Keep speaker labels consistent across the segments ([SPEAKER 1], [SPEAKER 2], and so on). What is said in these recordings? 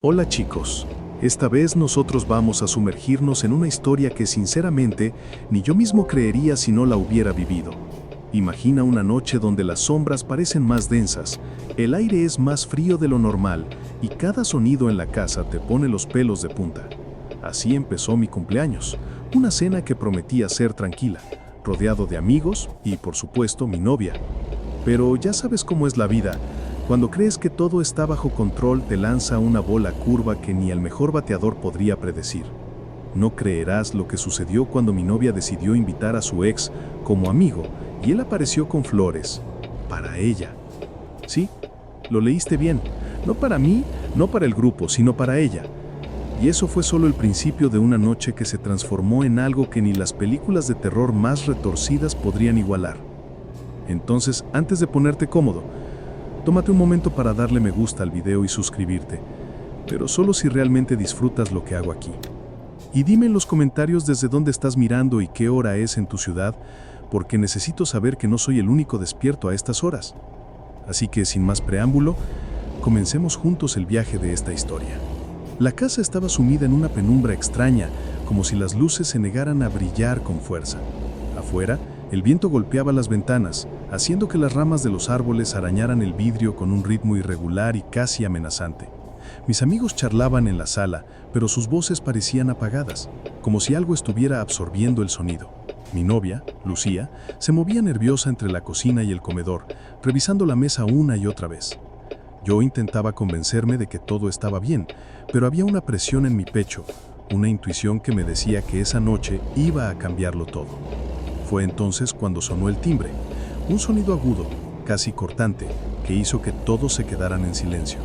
[SPEAKER 1] Hola chicos, esta vez nosotros vamos a sumergirnos en una historia que sinceramente ni yo mismo creería si no la hubiera vivido. Imagina una noche donde las sombras parecen más densas, el aire es más frío de lo normal y cada sonido en la casa te pone los pelos de punta. Así empezó mi cumpleaños, una cena que prometía ser tranquila, rodeado de amigos y por supuesto mi novia. Pero ya sabes cómo es la vida. Cuando crees que todo está bajo control, te lanza una bola curva que ni el mejor bateador podría predecir. No creerás lo que sucedió cuando mi novia decidió invitar a su ex como amigo y él apareció con flores. Para ella. Sí, lo leíste bien. No para mí, no para el grupo, sino para ella. Y eso fue solo el principio de una noche que se transformó en algo que ni las películas de terror más retorcidas podrían igualar. Entonces, antes de ponerte cómodo, tómate un momento para darle me gusta al video y suscribirte, pero solo si realmente disfrutas lo que hago aquí. Y dime en los comentarios desde dónde estás mirando y qué hora es en tu ciudad, porque necesito saber que no soy el único despierto a estas horas. Así que sin más preámbulo, comencemos juntos el viaje de esta historia. La casa estaba sumida en una penumbra extraña, como si las luces se negaran a brillar con fuerza. Afuera, el viento golpeaba las ventanas, haciendo que las ramas de los árboles arañaran el vidrio con un ritmo irregular y casi amenazante. Mis amigos charlaban en la sala, pero sus voces parecían apagadas, como si algo estuviera absorbiendo el sonido. Mi novia, Lucía, se movía nerviosa entre la cocina y el comedor, revisando la mesa una y otra vez. Yo intentaba convencerme de que todo estaba bien, pero había una presión en mi pecho, una intuición que me decía que esa noche iba a cambiarlo todo. Fue entonces cuando sonó el timbre, un sonido agudo, casi cortante, que hizo que todos se quedaran en silencio.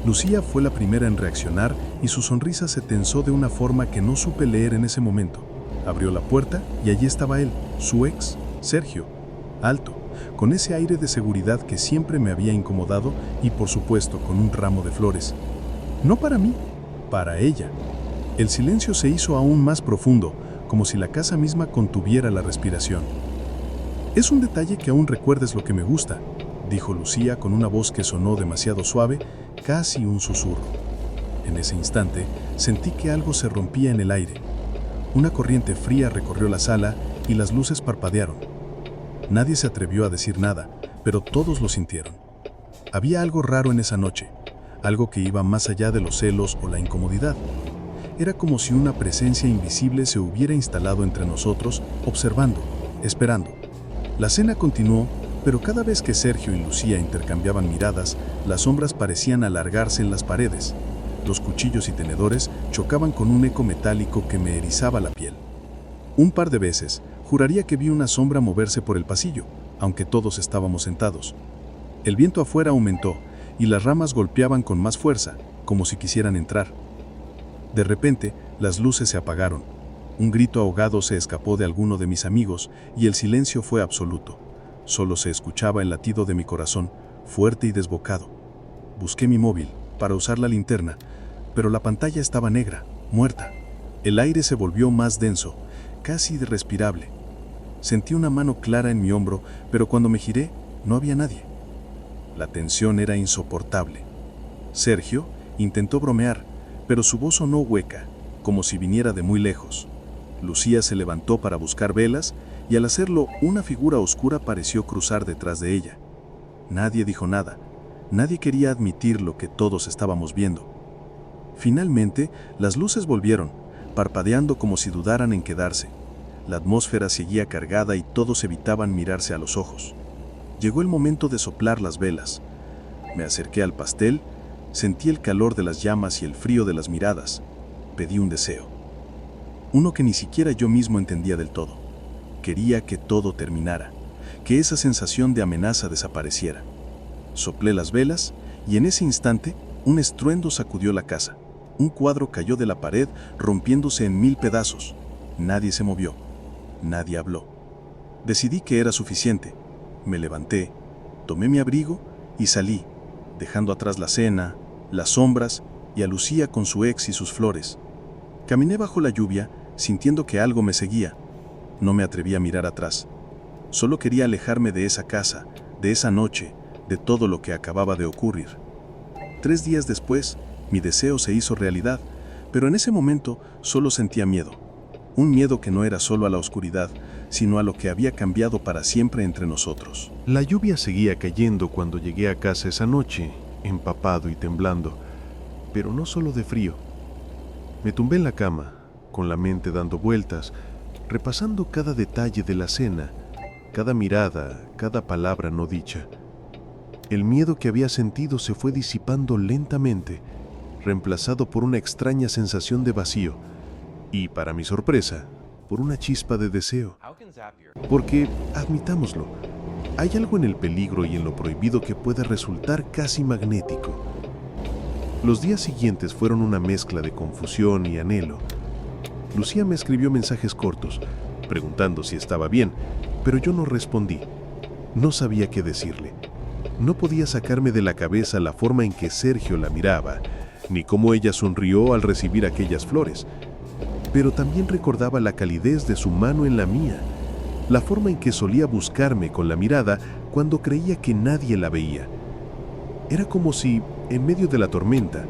[SPEAKER 1] Lucía fue la primera en reaccionar y su sonrisa se tensó de una forma que no supe leer en ese momento. Abrió la puerta y allí estaba él, su ex, Sergio, alto, con ese aire de seguridad que siempre me había incomodado y por supuesto con un ramo de flores. No para mí, para ella. El silencio se hizo aún más profundo, como si la casa misma contuviera la respiración. «Es un detalle que aún recuerdes lo que me gusta», dijo Lucía con una voz que sonó demasiado suave, casi un susurro. En ese instante, sentí que algo se rompía en el aire. Una corriente fría recorrió la sala y las luces parpadearon. Nadie se atrevió a decir nada, pero todos lo sintieron. Había algo raro en esa noche, algo que iba más allá de los celos o la incomodidad. Era como si una presencia invisible se hubiera instalado entre nosotros, observando, esperando. La cena continuó, pero cada vez que Sergio y Lucía intercambiaban miradas, las sombras parecían alargarse en las paredes. Los cuchillos y tenedores chocaban con un eco metálico que me erizaba la piel. Un par de veces, juraría que vi una sombra moverse por el pasillo, aunque todos estábamos sentados. El viento afuera aumentó, y las ramas golpeaban con más fuerza, como si quisieran entrar. De repente, las luces se apagaron. Un grito ahogado se escapó de alguno de mis amigos y el silencio fue absoluto. Solo se escuchaba el latido de mi corazón, fuerte y desbocado. Busqué mi móvil para usar la linterna, pero la pantalla estaba negra, muerta. El aire se volvió más denso, casi irrespirable. Sentí una mano clara en mi hombro, pero cuando me giré, no había nadie. La tensión era insoportable. Sergio intentó bromear, pero su voz sonó hueca, como si viniera de muy lejos. Lucía se levantó para buscar velas y al hacerlo, una figura oscura pareció cruzar detrás de ella. Nadie dijo nada. Nadie quería admitir lo que todos estábamos viendo. Finalmente, las luces volvieron, parpadeando como si dudaran en quedarse. La atmósfera seguía cargada y todos evitaban mirarse a los ojos. Llegó el momento de soplar las velas. Me acerqué al pastel, sentí el calor de las llamas y el frío de las miradas. Pedí un deseo. Uno que ni siquiera yo mismo entendía del todo. Quería que todo terminara, que esa sensación de amenaza desapareciera. Soplé las velas y en ese instante un estruendo sacudió la casa. Un cuadro cayó de la pared rompiéndose en 1000 pedazos. Nadie se movió. Nadie habló. Decidí que era suficiente. Me levanté, tomé mi abrigo y salí, dejando atrás la cena, las sombras y a Lucía con su ex y sus flores. Caminé bajo la lluvia, sintiendo que algo me seguía. No me atreví a mirar atrás. Solo quería alejarme de esa casa, de esa noche, de todo lo que acababa de ocurrir. 3 días después, Mi deseo se hizo realidad, pero en ese momento solo sentía miedo. Un miedo que no era solo a la oscuridad, sino a lo que había cambiado para siempre entre nosotros.
[SPEAKER 2] La lluvia seguía cayendo cuando llegué a casa esa noche, empapado y temblando, pero no solo de frío. Me tumbé en la cama, con la mente dando vueltas, repasando cada detalle de la cena, cada mirada, cada palabra no dicha. El miedo que había sentido se fue disipando lentamente, reemplazado por una extraña sensación de vacío y, para mi sorpresa, por una chispa de deseo. Porque, admitámoslo, hay algo en el peligro y en lo prohibido que puede resultar casi magnético. Los días siguientes fueron una mezcla de confusión y anhelo. Lucía me escribió mensajes cortos, preguntando si estaba bien, pero yo no respondí. No sabía qué decirle. No podía sacarme de la cabeza la forma en que Sergio la miraba, ni cómo ella sonrió al recibir aquellas flores. Pero también recordaba la calidez de su mano en la mía, la forma en que solía buscarme con la mirada cuando creía que nadie la veía. Era como si, en medio de la tormenta,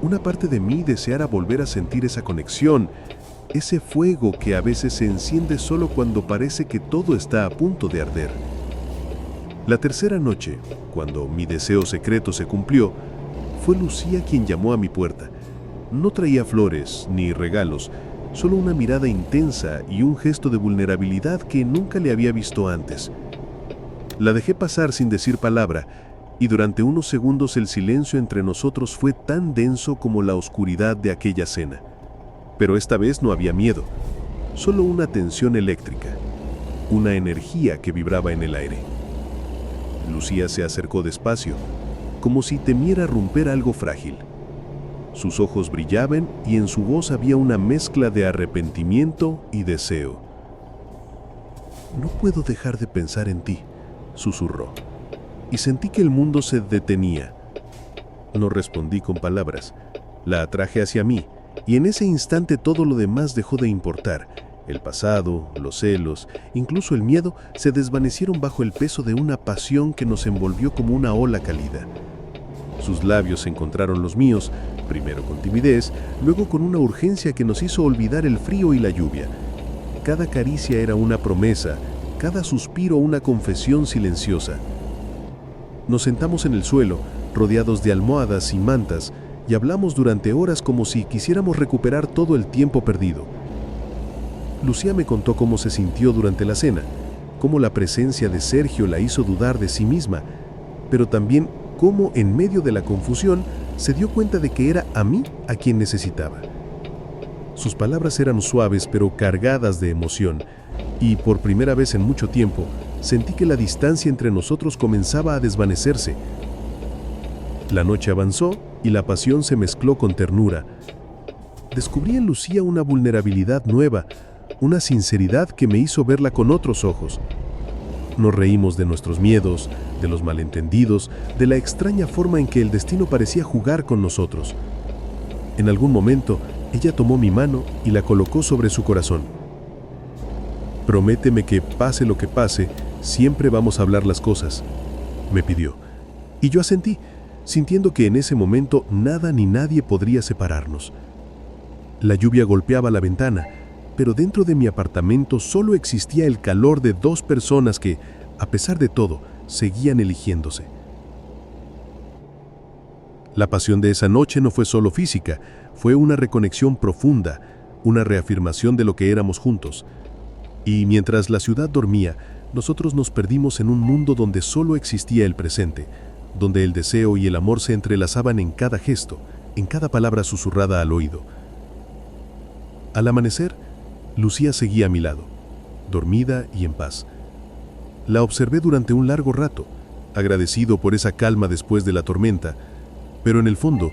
[SPEAKER 2] una parte de mí deseara volver a sentir esa conexión, ese fuego que a veces se enciende solo cuando parece que todo está a punto de arder. La tercera noche, cuando mi deseo secreto se cumplió, fue Lucía quien llamó a mi puerta. No traía flores ni regalos, solo una mirada intensa y un gesto de vulnerabilidad que nunca le había visto antes. La dejé pasar sin decir palabra, y durante unos segundos el silencio entre nosotros fue tan denso como la oscuridad de aquella cena. Pero esta vez no había miedo, solo una tensión eléctrica, una energía que vibraba en el aire. Lucía se acercó despacio, como si temiera romper algo frágil. Sus ojos brillaban y en su voz había una mezcla de arrepentimiento y deseo. «No puedo dejar de pensar en ti», susurró, y sentí que el mundo se detenía. No respondí con palabras. La atraje hacia mí, y en ese instante todo lo demás dejó de importar. El pasado, los celos, incluso el miedo, se desvanecieron bajo el peso de una pasión que nos envolvió como una ola cálida. Sus labios encontraron los míos, primero con timidez, luego con una urgencia que nos hizo olvidar el frío y la lluvia. Cada caricia era una promesa, cada suspiro una confesión silenciosa. Nos sentamos en el suelo, rodeados de almohadas y mantas, y hablamos durante horas como si quisiéramos recuperar todo el tiempo perdido. Lucía me contó cómo se sintió durante la cena, cómo la presencia de Sergio la hizo dudar de sí misma, pero también cómo en medio de la confusión se dio cuenta de que era a mí a quien necesitaba. Sus palabras eran suaves pero cargadas de emoción, y por primera vez en mucho tiempo sentí que la distancia entre nosotros comenzaba a desvanecerse. La noche avanzó y la pasión se mezcló con ternura. Descubrí en Lucía una vulnerabilidad nueva, una sinceridad que me hizo verla con otros ojos. Nos reímos de nuestros miedos, de los malentendidos, de la extraña forma en que el destino parecía jugar con nosotros. En algún momento, ella tomó mi mano y la colocó sobre su corazón. «Prométeme que, pase lo que pase, siempre vamos a hablar las cosas», me pidió. Y yo asentí, sintiendo que en ese momento nada ni nadie podría separarnos. La lluvia golpeaba la ventana, pero dentro de mi apartamento solo existía el calor de dos personas que, a pesar de todo, seguían eligiéndose. La pasión de esa noche no fue solo física, fue una reconexión profunda, una reafirmación de lo que éramos juntos. Y mientras la ciudad dormía, nosotros nos perdimos en un mundo donde solo existía el presente, donde el deseo y el amor se entrelazaban en cada gesto, en cada palabra susurrada al oído. Al amanecer, Lucía seguía a mi lado, dormida y en paz. La observé durante un largo rato, agradecido por esa calma después de la tormenta, pero en el fondo,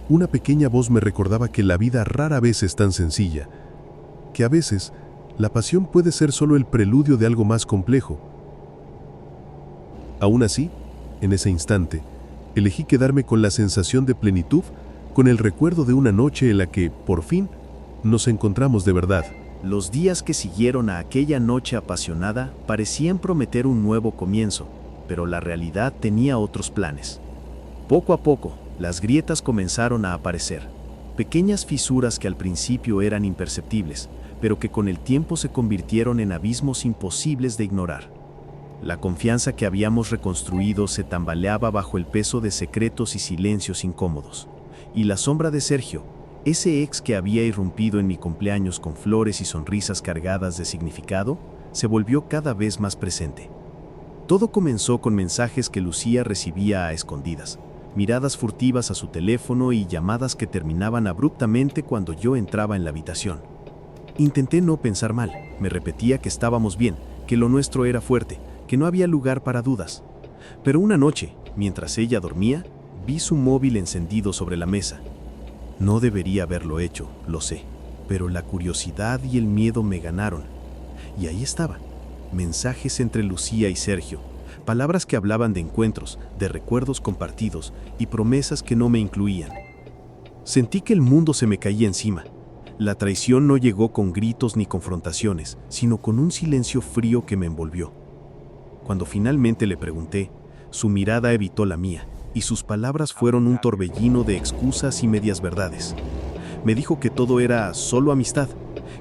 [SPEAKER 2] una pequeña voz me recordaba que la vida rara vez es tan sencilla, que a veces la pasión puede ser solo el preludio de algo más complejo. Aún así, en ese instante, elegí quedarme con la sensación de plenitud, con el recuerdo de una noche en la que, por fin, nos encontramos de verdad.
[SPEAKER 3] Los días que siguieron a aquella noche apasionada parecían prometer un nuevo comienzo, pero la realidad tenía otros planes. Poco a poco, Las grietas comenzaron a aparecer, pequeñas fisuras que al principio eran imperceptibles, pero que con el tiempo se convirtieron en abismos imposibles de ignorar. La confianza que habíamos reconstruido se tambaleaba bajo el peso de secretos y silencios incómodos, y la sombra de Sergio, ese ex que había irrumpido en mi cumpleaños con flores y sonrisas cargadas de significado, se volvió cada vez más presente. Todo comenzó con mensajes que Lucía recibía a escondidas, miradas furtivas a su teléfono y llamadas que terminaban abruptamente cuando yo entraba en la habitación. Intenté no pensar mal, me repetía que estábamos bien, que lo nuestro era fuerte, que no había lugar para dudas. Pero una noche, mientras ella dormía, vi su móvil encendido sobre la mesa. No debería haberlo hecho, lo sé, pero la curiosidad y el miedo me ganaron. Y ahí estaba, mensajes entre Lucía y Sergio, palabras que hablaban de encuentros, de recuerdos compartidos y promesas que no me incluían. Sentí que el mundo se me caía encima. La traición no llegó con gritos ni confrontaciones, sino con un silencio frío que me envolvió. Cuando finalmente le pregunté, su mirada evitó la mía, y sus palabras fueron un torbellino de excusas y medias verdades. Me dijo que todo era solo amistad,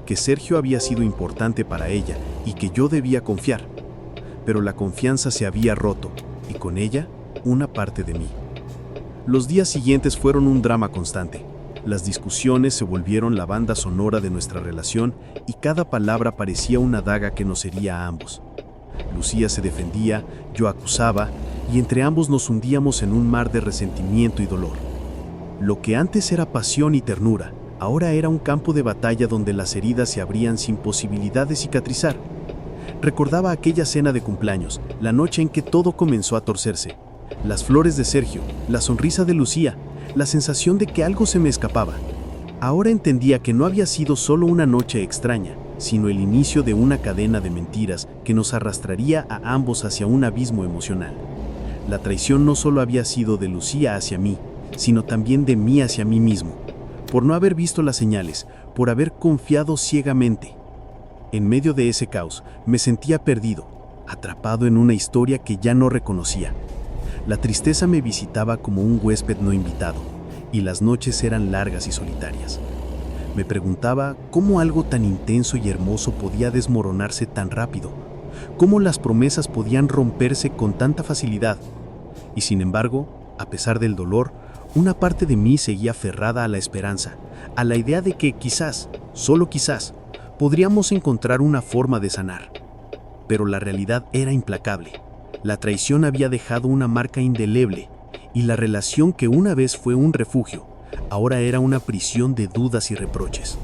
[SPEAKER 3] que Sergio había sido importante para ella y que yo debía confiar. Pero la confianza se había roto, y con ella, una parte de mí. Los días siguientes fueron un drama constante. Las discusiones se volvieron la banda sonora de nuestra relación y cada palabra parecía una daga que nos hería a ambos. Lucía se defendía, yo acusaba, y entre ambos nos hundíamos en un mar de resentimiento y dolor. Lo que antes era pasión y ternura, ahora era un campo de batalla donde las heridas se abrían sin posibilidad de cicatrizar. Recordaba aquella cena de cumpleaños, la noche en que todo comenzó a torcerse. Las flores de Sergio, la sonrisa de Lucía, la sensación de que algo se me escapaba. Ahora entendía que no había sido solo una noche extraña, sino el inicio de una cadena de mentiras que nos arrastraría a ambos hacia un abismo emocional. La traición no solo había sido de Lucía hacia mí, sino también de mí hacia mí mismo, por no haber visto las señales, por haber confiado ciegamente. En medio de ese caos, me sentía perdido, atrapado en una historia que ya no reconocía. La tristeza me visitaba como un huésped no invitado, y las noches eran largas y solitarias. Me preguntaba cómo algo tan intenso y hermoso podía desmoronarse tan rápido, cómo las promesas podían romperse con tanta facilidad. Y sin embargo, a pesar del dolor, una parte de mí seguía aferrada a la esperanza, a la idea de que quizás, solo quizás, podríamos encontrar una forma de sanar. Pero la realidad era implacable. La traición había dejado una marca indeleble, y la relación que una vez fue un refugio, ahora era una prisión de dudas y reproches.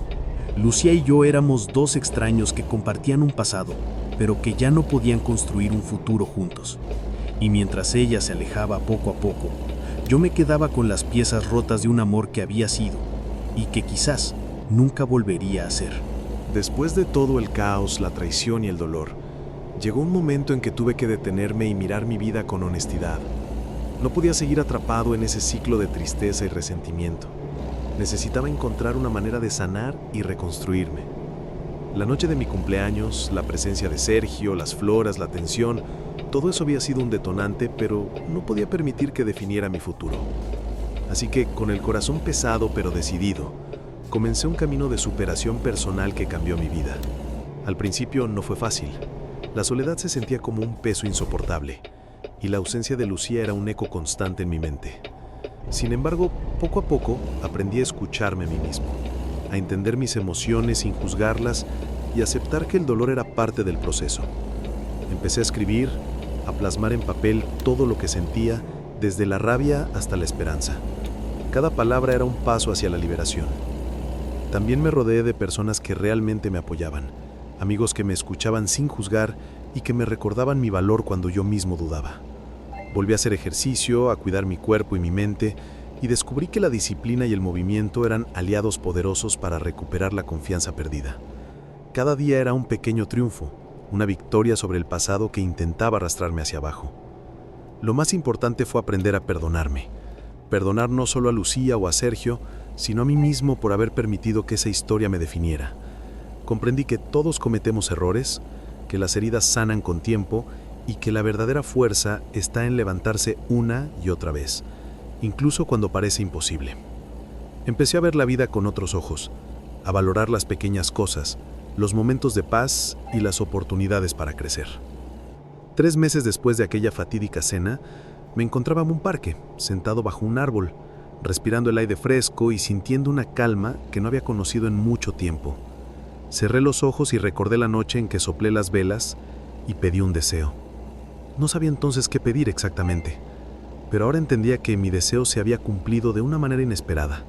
[SPEAKER 3] Lucía y yo éramos dos extraños que compartían un pasado, pero que ya no podían construir un futuro juntos. Y mientras ella se alejaba poco a poco, yo me quedaba con las piezas rotas de un amor que había sido, y que quizás nunca volvería a ser.
[SPEAKER 2] Después de todo el caos, la traición y el dolor, llegó un momento en que tuve que detenerme y mirar mi vida con honestidad. No podía seguir atrapado en ese ciclo de tristeza y resentimiento. Necesitaba encontrar una manera de sanar y reconstruirme. La noche de mi cumpleaños, la presencia de Sergio, las flores, la tensión, todo eso había sido un detonante, pero no podía permitir que definiera mi futuro. Así que, con el corazón pesado pero decidido, comencé un camino de superación personal que cambió mi vida. Al principio no fue fácil. La soledad se sentía como un peso insoportable, y la ausencia de Lucía era un eco constante en mi mente. Sin embargo, poco a poco aprendí a escucharme a mí mismo, a entender mis emociones sin juzgarlas y aceptar que el dolor era parte del proceso. Empecé a escribir, a plasmar en papel todo lo que sentía, desde la rabia hasta la esperanza. Cada palabra era un paso hacia la liberación. También me rodeé de personas que realmente me apoyaban, amigos que me escuchaban sin juzgar y que me recordaban mi valor cuando yo mismo dudaba. Volví a hacer ejercicio, a cuidar mi cuerpo y mi mente, y descubrí que la disciplina y el movimiento eran aliados poderosos para recuperar la confianza perdida. Cada día era un pequeño triunfo, una victoria sobre el pasado que intentaba arrastrarme hacia abajo. Lo más importante fue aprender a perdonarme. Perdonar no solo a Lucía o a Sergio, sino a mí mismo por haber permitido que esa historia me definiera. Comprendí que todos cometemos errores, que las heridas sanan con tiempo y que la verdadera fuerza está en levantarse una y otra vez,
[SPEAKER 4] incluso cuando parece imposible. Empecé a ver la vida con otros ojos, a valorar las pequeñas cosas, los momentos de paz y las oportunidades para crecer. 3 meses después de aquella fatídica cena, me encontraba en un parque, sentado bajo un árbol, respirando el aire fresco y sintiendo una calma que no había conocido en mucho tiempo. Cerré los ojos y recordé la noche en que soplé las velas y pedí un deseo. No sabía entonces qué pedir exactamente, pero ahora entendía que mi deseo se había cumplido de una manera inesperada,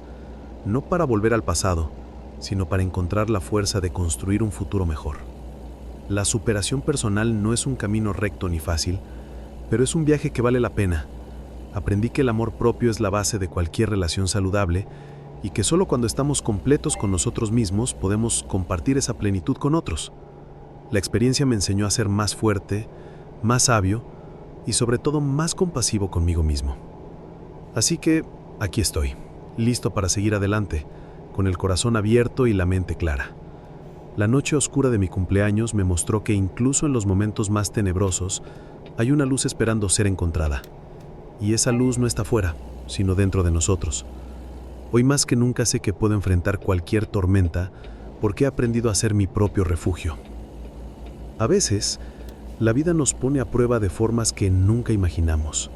[SPEAKER 4] no para volver al pasado, sino para encontrar la fuerza de construir un futuro mejor. La superación personal no es un camino recto ni fácil, pero es un viaje que vale la pena. Aprendí que el amor propio es la base de cualquier relación saludable y que solo cuando estamos completos con nosotros mismos podemos compartir esa plenitud con otros. La experiencia me enseñó a ser más fuerte, más sabio y sobre todo más compasivo conmigo mismo. Así que aquí estoy, listo para seguir adelante, con el corazón abierto y la mente clara. La noche oscura de mi cumpleaños me mostró que incluso en los momentos más tenebrosos hay una luz esperando ser encontrada. Y esa luz no está fuera, sino dentro de nosotros. Hoy más que nunca sé que puedo enfrentar cualquier tormenta porque he aprendido a ser mi propio refugio. A veces, la vida nos pone a prueba de formas que nunca imaginamos.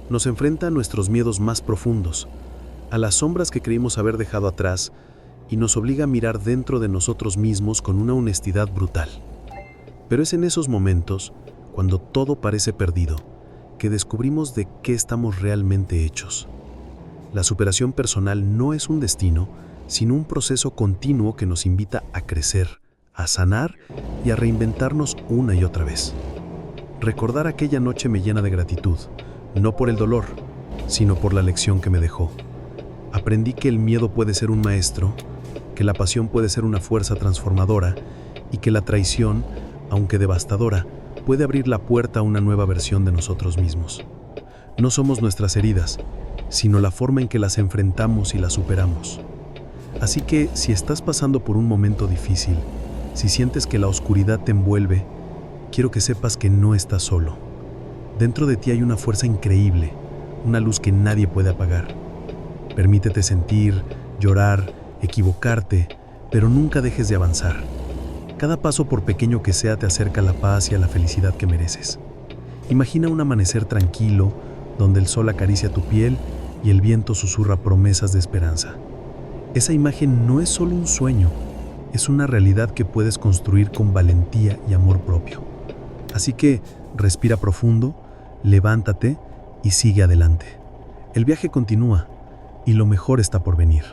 [SPEAKER 4] Nos enfrenta a nuestros miedos más profundos, a las sombras que creímos haber dejado atrás, y nos obliga a mirar dentro de nosotros mismos con una honestidad brutal. Pero es en esos momentos, cuando todo parece perdido, que descubrimos de qué estamos realmente hechos. La superación personal no es un destino, sino un proceso continuo que nos invita a crecer, a sanar y a reinventarnos una y otra vez. Recordar aquella noche me llena de gratitud, no por el dolor, sino por la lección que me dejó. Aprendí que el miedo puede ser un maestro, que la pasión puede ser una fuerza transformadora y que la traición, aunque devastadora, puede abrir la puerta a una nueva versión de nosotros mismos. No somos nuestras heridas, sino la forma en que las enfrentamos y las superamos. Así que, si estás pasando por un momento difícil, si sientes que la oscuridad te envuelve, quiero que sepas que no estás solo. Dentro de ti hay una fuerza increíble, una luz que nadie puede apagar. Permítete sentir, llorar, equivocarte, pero nunca dejes de avanzar. Cada paso, por pequeño que sea, te acerca a la paz y a la felicidad que mereces. Imagina un amanecer tranquilo, donde el sol acaricia tu piel y el viento susurra promesas de esperanza. Esa imagen no es solo un sueño, es una realidad que puedes construir con valentía y amor propio. Así que respira profundo, levántate y sigue adelante. El viaje continúa y lo mejor está por venir.